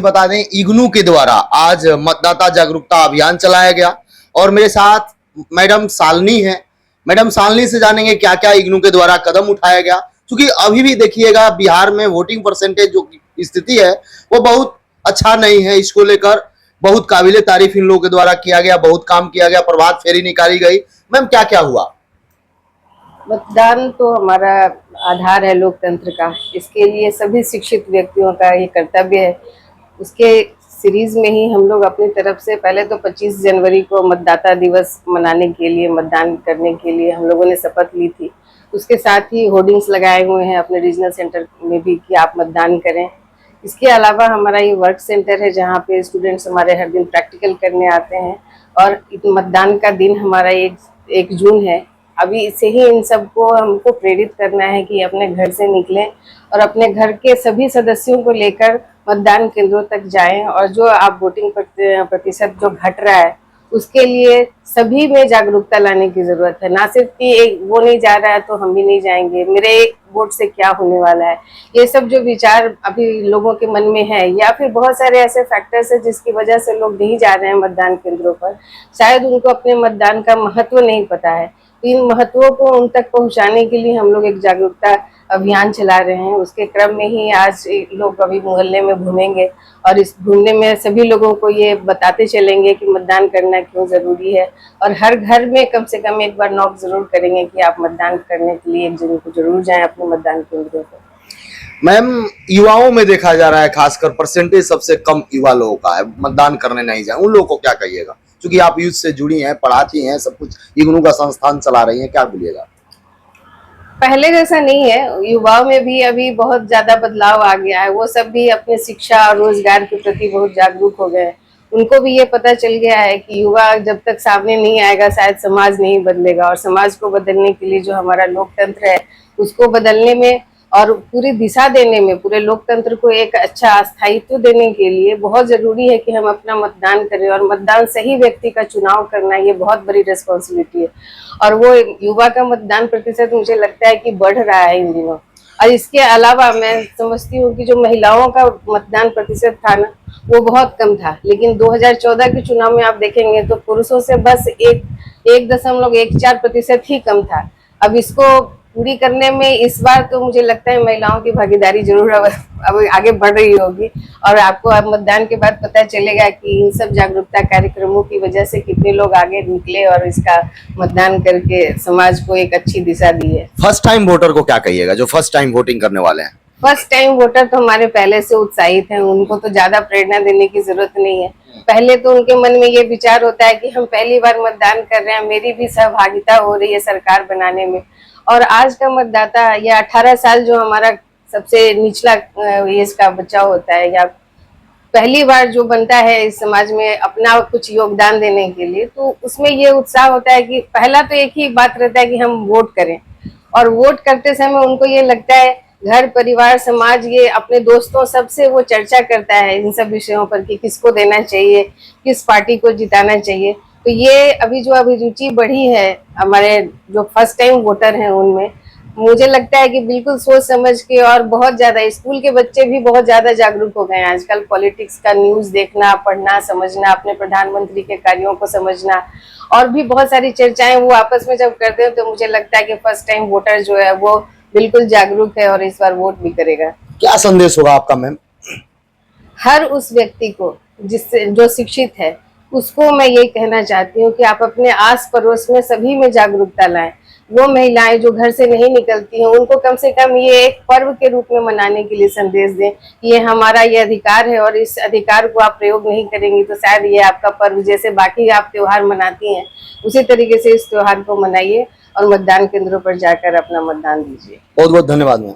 बता दें, इग्नू के द्वारा आज मतदाता जागरूकता अभियान चलाया गया और मेरे साथ मैडम शालिनी है। मैडम शालिनी से जानेंगे क्या क्या इग्नू के द्वारा कदम उठाया गया, क्योंकि अभी भी देखिएगा बिहार में वोटिंग परसेंटेज जो स्थिति है वो बहुत अच्छा नहीं है। इसको लेकर बहुत काबिले तारीफ इन लोगों के द्वारा किया गया, बहुत काम किया गया, प्रभात फेरी निकाली गई। मैम क्या क्या हुआ? मतदान तो हमारा आधार है लोकतंत्र का। इसके लिए सभी शिक्षित व्यक्तियों का ये कर्तव्य है। उसके सीरीज में ही हम लोग अपनी तरफ से पहले तो 25 जनवरी को मतदाता दिवस मनाने के लिए, मतदान करने के लिए हम लोगों ने शपथ ली थी। उसके साथ ही होर्डिंग्स लगाए हुए हैं अपने रीजनल सेंटर में भी कि आप मतदान करें। इसके अलावा हमारा ये वर्क सेंटर है जहाँ पे स्टूडेंट्स हमारे हर दिन प्रैक्टिकल करने आते हैं। और मतदान का दिन हमारा 1 जून है। अभी इससे ही इन सबको हमको प्रेरित करना है कि अपने घर से निकलें और अपने घर के सभी सदस्यों को लेकर मतदान केंद्रों तक जाएं। और जो आप वोटिंग प्रतिशत जो घट रहा है उसके लिए सभी में जागरूकता लाने की जरूरत है। ना सिर्फ कि एक वो नहीं जा रहा है तो हम भी नहीं जाएंगे, मेरे एक वोट से क्या होने वाला है, ये सब जो विचार अभी लोगों के मन में है, या फिर बहुत सारे ऐसे फैक्टर्स है जिसकी वजह से लोग नहीं जा रहे हैं मतदान केंद्रों पर। शायद उनको अपने मतदान का महत्व नहीं पता है। इन महत्वों को उन तक पहुंचाने के लिए हम लोग एक जागरूकता अभियान चला रहे हैं। उसके क्रम में ही आज लोग अभी मोहल्ले में घूमेंगे और इस घूमने में सभी लोगों को ये बताते चलेंगे कि मतदान करना क्यों जरूरी है। और हर घर में कम से कम एक बार नॉक जरूर करेंगे कि आप मतदान करने के लिए 1 जून को जरूर जाएं अपने मतदान केंद्रों पर। मैम, युवाओं में देखा जा रहा है खासकर परसेंटेज सबसे कम युवा लोगों का है, मतदान करने नहीं जाए। उन लोगों को क्या कहिएगा, क्योंकि आप यूथ से जुड़ी हैं, पढ़ाती हैं, सब कुछ इग्नू का संस्थान चला रही हैं, क्या बोलिएगा? पहले जैसा नहीं है, युवाओं में भी अभी बहुत ज्यादा बदलाव आ गया है। वो सब भी अपने शिक्षा और रोजगार के प्रति बहुत जागरूक हो गए हैं। उनको भी ये पता चल गया है कि युवा जब तक सामने नहीं आएगा शायद समाज नहीं बदलेगा। और समाज को बदलने के लिए जो हमारा लोकतंत्र है उसको बदलने में और पूरी दिशा देने में, पूरे लोकतंत्र को एक अच्छा स्थायित्व देने के लिए बहुत जरूरी है कि हम अपना मतदान करें। और मतदान सही व्यक्ति का चुनाव करना ये बहुत बड़ी रिस्पॉन्सिबिलिटी है। और वो युवा का मतदान प्रतिशत मुझे लगता है कि बढ़ रहा है इन दिनों। और इसके अलावा मैं समझती हूँ कि जो महिलाओं का मतदान प्रतिशत था ना वो बहुत कम था। लेकिन 2014 के चुनाव में आप देखेंगे तो पुरुषों से बस 1.14% ही कम था। अब इसको पूरी करने में इस बार तो मुझे लगता है महिलाओं की भागीदारी जरूर अब आगे बढ़ रही होगी। और आपको अब मतदान के बाद पता चलेगा कि इन सब जागरूकता कार्यक्रमों की वजह से कितने लोग आगे निकले और इसका मतदान करके समाज को एक अच्छी दिशा दी है। फर्स्ट टाइम वोटर को क्या कहिएगा, जो फर्स्ट टाइम वोटिंग करने वाले हैं? फर्स्ट टाइम वोटर तो हमारे पहले से उत्साहित हैं, उनको तो ज्यादा प्रेरणा देने की जरूरत नहीं है। पहले तो उनके मन में ये विचार होता है कि हम पहली बार मतदान कर रहे हैं, मेरी भी सहभागिता हो रही है सरकार बनाने में। और आज का मतदाता या 18 साल जो हमारा सबसे निचला एज का बच्चा होता है या पहली बार जो बनता है इस समाज में अपना कुछ योगदान देने के लिए, तो उसमें ये उत्साह होता है कि पहला तो एक ही बात रहता है कि हम वोट करें। और वोट करते समय उनको ये लगता है घर परिवार समाज ये अपने दोस्तों सबसे वो चर्चा करता है इन सब विषयों पर कि किसको देना चाहिए, किस पार्टी को जिताना चाहिए। तो ये अभी जो अभिरुचि बढ़ी है हमारे जो फर्स्ट टाइम वोटर हैं उनमें, मुझे लगता है कि बिल्कुल सोच समझ के। और बहुत ज्यादा स्कूल के बच्चे भी बहुत ज्यादा जागरूक हो गए हैं आजकल। पॉलिटिक्स का न्यूज देखना, पढ़ना, समझना, अपने प्रधानमंत्री के कार्यों को समझना और भी बहुत सारी चर्चाएं वो आपस में जब करते हैं तो मुझे लगता है कि फर्स्ट टाइम वोटर जो है वो बिल्कुल जागरूक है और इस बार वोट भी करेगा। क्या संदेश होगा आपका मैम? हर उस व्यक्ति को जिससे जो शिक्षित है उसको मैं ये कहना चाहती हूँ कि आप अपने आस पड़ोस में सभी में जागरूकता लाएं। वो महिलाएं जो घर से नहीं निकलती हैं उनको कम से कम ये एक पर्व के रूप में मनाने के लिए संदेश दें कि ये हमारा ये अधिकार है और इस अधिकार को आप प्रयोग नहीं करेंगी तो शायद ये आपका पर्व, जैसे बाकी आप त्योहार मनाती हैं उसी तरीके से इस त्योहार को मनाइए और मतदान केंद्रों पर जाकर अपना मतदान दीजिए। बहुत बहुत धन्यवाद मैम।